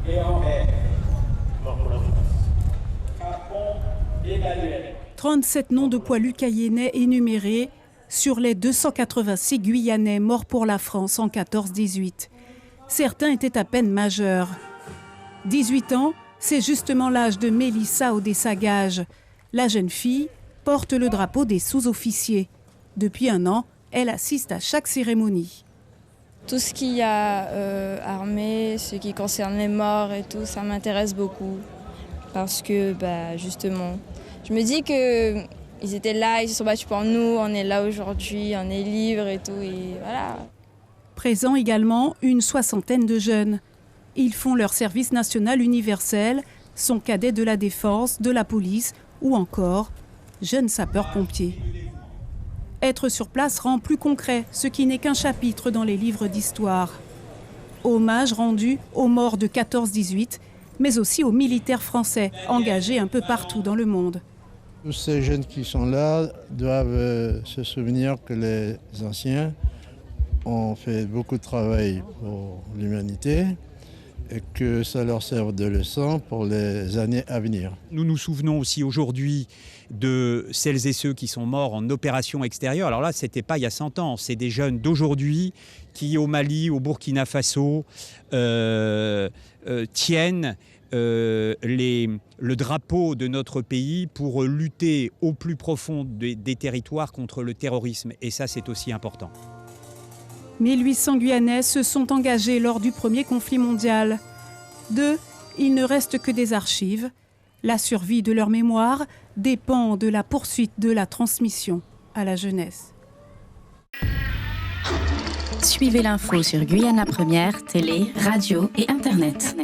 et en paix. Mort pour la France. Capon d'Emmanuel. 37 noms de poilus cayennais énumérés sur les 286 Guyanais morts pour la France en 14-18. Certains étaient à peine majeurs. 18 ans, c'est justement l'âge de Mélissa Odessa-Gage. La jeune fille porte le drapeau des sous-officiers. Depuis un an, elle assiste à chaque cérémonie. Tout ce qui a armée, ce qui concerne les morts et tout, ça m'intéresse beaucoup. Parce que, justement, je me dis qu'ils étaient là, ils se sont battus pour nous, on est là aujourd'hui, on est libre et tout, et voilà. Présent également une soixantaine de jeunes. Ils font leur service national universel, sont cadets de la défense, de la police ou encore jeunes sapeurs-pompiers. Être sur place rend plus concret ce qui n'est qu'un chapitre dans les livres d'histoire. Hommage rendu aux morts de 14-18, mais aussi aux militaires français engagés un peu partout dans le monde. Tous ces jeunes qui sont là doivent se souvenir que les anciens ont fait beaucoup de travail pour l'humanité et que ça leur serve de leçon pour les années à venir. Nous nous souvenons aussi aujourd'hui de celles et ceux qui sont morts en opération extérieure. Alors là, ce n'était pas il y a 100 ans, c'est des jeunes d'aujourd'hui qui, au Mali, au Burkina Faso, tiennent le drapeau de notre pays pour lutter au plus profond des territoires contre le terrorisme. Et ça, c'est aussi important. 1800 Guyanais se sont engagés lors du premier conflit mondial. D'eux, il ne reste que des archives. La survie de leur mémoire dépend de la poursuite de la transmission à la jeunesse. Suivez l'info sur Guyana Première, télé, radio et Internet.